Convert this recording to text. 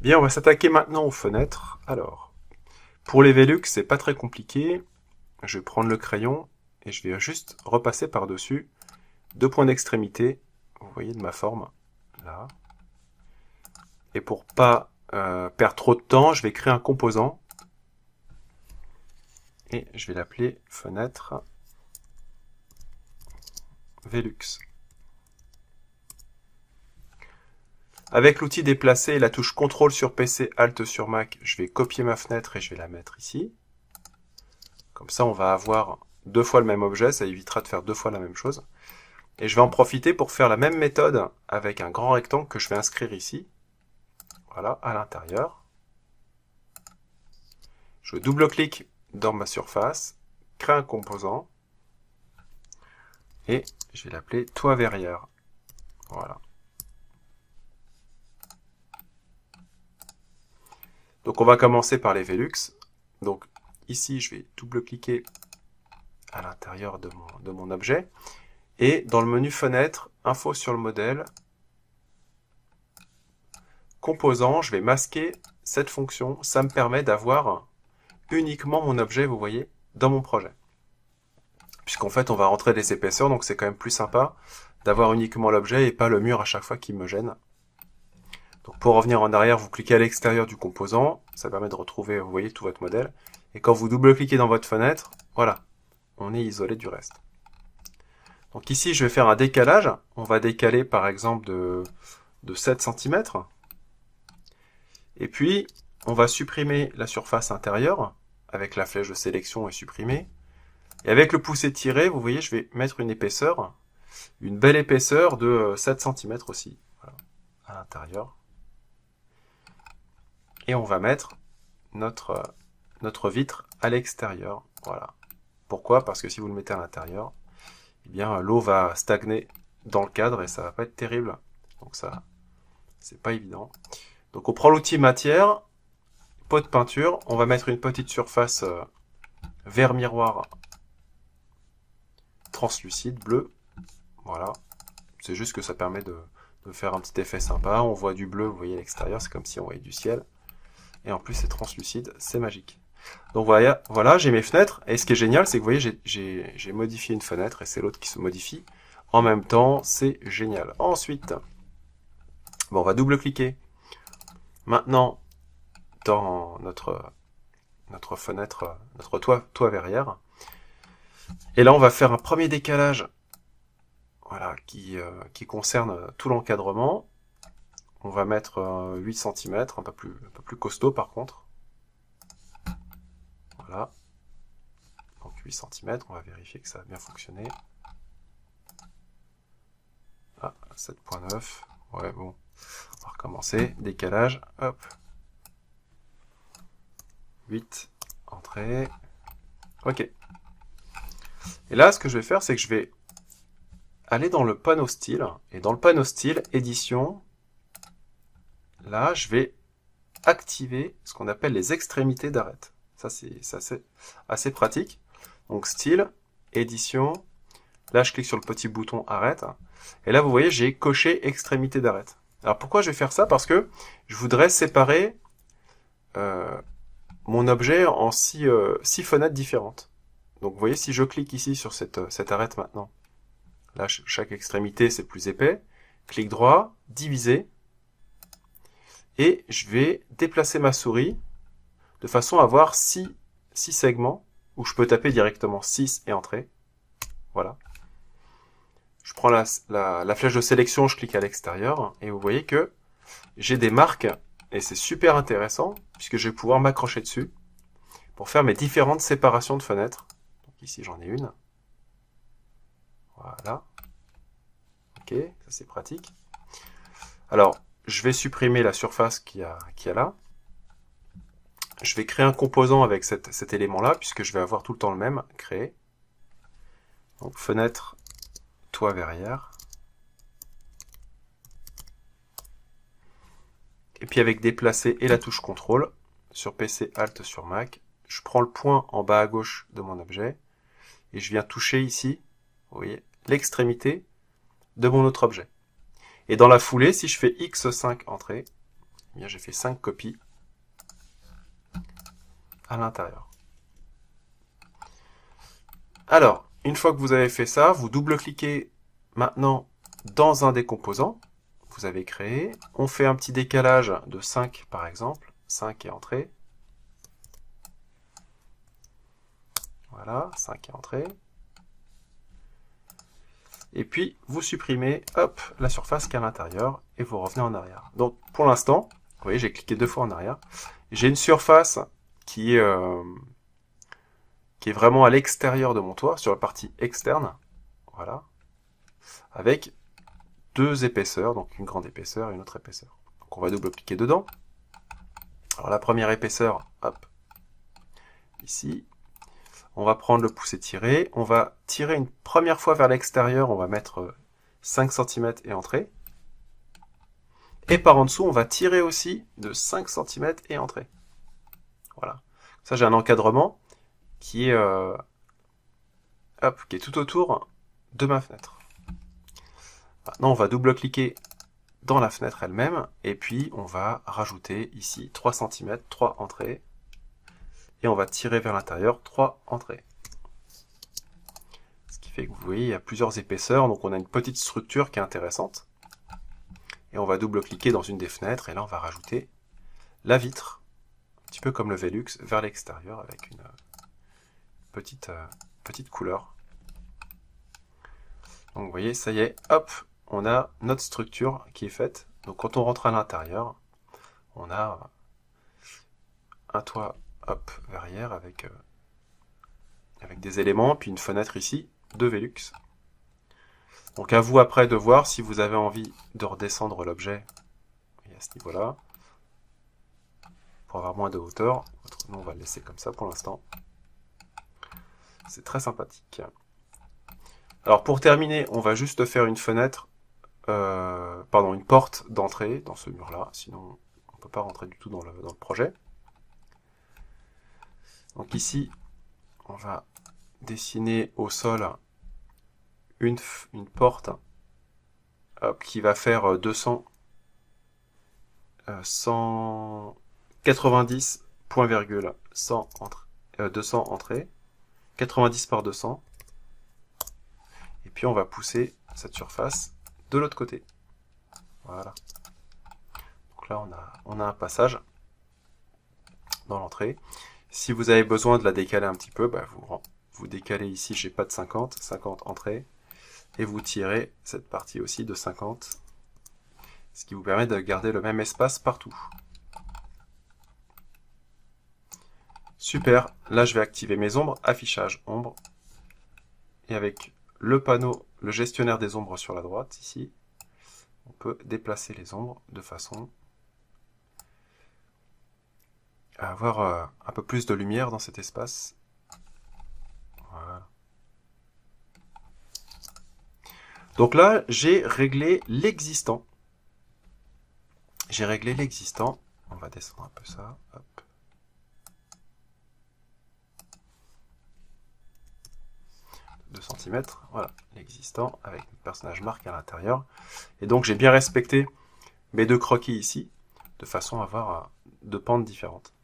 Bien, on va s'attaquer maintenant aux fenêtres. Alors, pour les Velux, c'est pas très compliqué. Je vais prendre le crayon et je vais juste repasser par-dessus deux points d'extrémité, vous voyez, de ma forme, là. Et pour pas perdre trop de temps, je vais créer un composant et je vais l'appeler fenêtre Velux. Avec l'outil déplacer et la touche CTRL sur PC, ALT sur Mac, je vais copier ma fenêtre et je vais la mettre ici. Comme ça, on va avoir deux fois le même objet, ça évitera de faire deux fois la même chose. Et je vais en profiter pour faire la même méthode avec un grand rectangle que je vais inscrire ici. Voilà, à l'intérieur. Je double-clique dans ma surface, crée un composant, et je vais l'appeler toit verrière. Voilà. Donc on va commencer par les Velux. Donc ici, je vais double-cliquer à l'intérieur de mon objet. Et dans le menu fenêtre, info sur le modèle, composant, je vais masquer cette fonction. Ça me permet d'avoir uniquement mon objet, vous voyez, dans mon projet. Puisqu'en fait, on va rentrer des épaisseurs, donc c'est quand même plus sympa d'avoir uniquement l'objet et pas le mur à chaque fois qui me gêne. Donc pour revenir en arrière, vous cliquez à l'extérieur du composant, ça permet de retrouver, vous voyez, tout votre modèle. Et quand vous double-cliquez dans votre fenêtre, voilà, on est isolé du reste. Donc ici, je vais faire un décalage. On va décaler par exemple de 7 cm. Et puis, on va supprimer la surface intérieure avec la flèche de sélection et supprimer. Et avec le pouce étiré, vous voyez, je vais mettre une épaisseur, une belle épaisseur de 7 cm aussi, voilà, à l'intérieur. Et on va mettre notre vitre à l'extérieur. Voilà. Pourquoi? Parce que si vous le mettez à l'intérieur, eh bien l'eau va stagner dans le cadre et ça va pas être terrible. Donc ça, c'est pas évident. Donc on prend l'outil matière, pot de peinture, on va mettre une petite surface vert miroir translucide, bleu. Voilà. C'est juste que ça permet de faire un petit effet sympa. On voit du bleu, vous voyez à l'extérieur, c'est comme si on voyait du ciel. Et en plus c'est translucide, c'est magique. Donc voilà, j'ai mes fenêtres. Et ce qui est génial, c'est que vous voyez, j'ai modifié une fenêtre et c'est l'autre qui se modifie. En même temps, c'est génial. Ensuite, bon, on va double-cliquer. Maintenant, dans notre fenêtre, notre toit verrière. Et là, on va faire un premier décalage, voilà, qui concerne tout l'encadrement. On va mettre 8 cm, un peu plus costaud par contre. Voilà. Donc 8 cm, on va vérifier que ça a bien fonctionné. Ah, 7.9. Ouais, bon. On va recommencer. Décalage. Hop. 8. Entrée. Ok. Et là, ce que je vais faire, c'est que je vais aller dans le panneau style. Et dans le panneau style, édition, là, je vais activer ce qu'on appelle les extrémités d'arête. Ça, c'est assez pratique. Donc, style, édition. Là, je clique sur le petit bouton arrête. Et là, vous voyez, j'ai coché extrémité d'arête. Alors, pourquoi je vais faire ça? Parce que je voudrais séparer mon objet en 6 fenêtres différentes. Donc, vous voyez, si je clique ici sur cette arête maintenant, là, chaque extrémité, c'est plus épais. Clic droit, diviser. Et je vais déplacer ma souris de façon à avoir 6 segments où je peux taper directement 6 et entrer. Voilà. Je prends la flèche de sélection, je clique à l'extérieur et vous voyez que j'ai des marques et c'est super intéressant puisque je vais pouvoir m'accrocher dessus pour faire mes différentes séparations de fenêtres. Donc ici j'en ai une. Voilà. Ok, ça c'est pratique. Alors, je vais supprimer la surface qu'il y a là. Je vais créer un composant avec cet élément-là, puisque je vais avoir tout le temps le même, créer. Donc, fenêtre, toit verrière. Et puis avec déplacer et la touche CTRL, sur PC, ALT sur Mac, je prends le point en bas à gauche de mon objet, et je viens toucher ici, vous voyez, l'extrémité de mon autre objet. Et dans la foulée, si je fais X5 entrée, bien, j'ai fait 5 copies à l'intérieur. Alors, une fois que vous avez fait ça, vous double-cliquez maintenant dans un des composants que vous avez créé. On fait un petit décalage de 5 par exemple. 5 est entrée. Voilà, 5 est entrée. Et puis, vous supprimez, hop, la surface qui est à l'intérieur et vous revenez en arrière. Donc, pour l'instant, vous voyez, j'ai cliqué 2 fois en arrière. J'ai une surface qui est vraiment à l'extérieur de mon toit, sur la partie externe. Voilà. Avec 2 épaisseurs, donc une grande épaisseur et une autre épaisseur. Donc, on va double-cliquer dedans. Alors, la première épaisseur, hop, ici. On va prendre le pouce étiré, on va tirer une première fois vers l'extérieur, on va mettre 5 cm et entrer. Et par en dessous, on va tirer aussi de 5 cm et entrer. Voilà. Ça, j'ai un encadrement qui est, qui est tout autour de ma fenêtre. Maintenant, on va double-cliquer dans la fenêtre elle-même, et puis on va rajouter ici 3 cm, 3 entrées. Et on va tirer vers l'intérieur 3 entrées. Ce qui fait que vous voyez, il y a plusieurs épaisseurs, donc on a une petite structure qui est intéressante. Et on va double-cliquer dans une des fenêtres, et là on va rajouter la vitre, un petit peu comme le Velux, vers l'extérieur, avec une petite couleur. Donc vous voyez, ça y est, hop, on a notre structure qui est faite. Donc quand on rentre à l'intérieur, on a un toit, hop, verrière avec des éléments, puis une fenêtre ici de Velux. Donc à vous après de voir si vous avez envie de redescendre l'objet à ce niveau-là, pour avoir moins de hauteur. Nous, on va le laisser comme ça pour l'instant. C'est très sympathique. Alors pour terminer, on va juste faire une fenêtre, une porte d'entrée dans ce mur-là, sinon on ne peut pas rentrer du tout dans le projet. Donc ici, on va dessiner au sol une porte qui va faire 190 point virgule 200 entrées, 90 par 200. Et puis on va pousser cette surface de l'autre côté. Voilà. Donc là on a un passage dans l'entrée. Si vous avez besoin de la décaler un petit peu, vous décalez ici, j'ai pas de 50 entrées, et vous tirez cette partie aussi de 50, ce qui vous permet de garder le même espace partout. Super, là je vais activer mes ombres, affichage ombre, et avec le panneau, le gestionnaire des ombres sur la droite, ici, on peut déplacer les ombres de façon à avoir un peu plus de lumière dans cet espace. Voilà. Donc là, j'ai réglé l'existant. On va descendre un peu ça. Hop. « 2 cm, voilà, l'existant, avec le personnage Marc à l'intérieur. Et donc j'ai bien respecté mes 2 croquis ici, de façon à avoir 2 pentes différentes.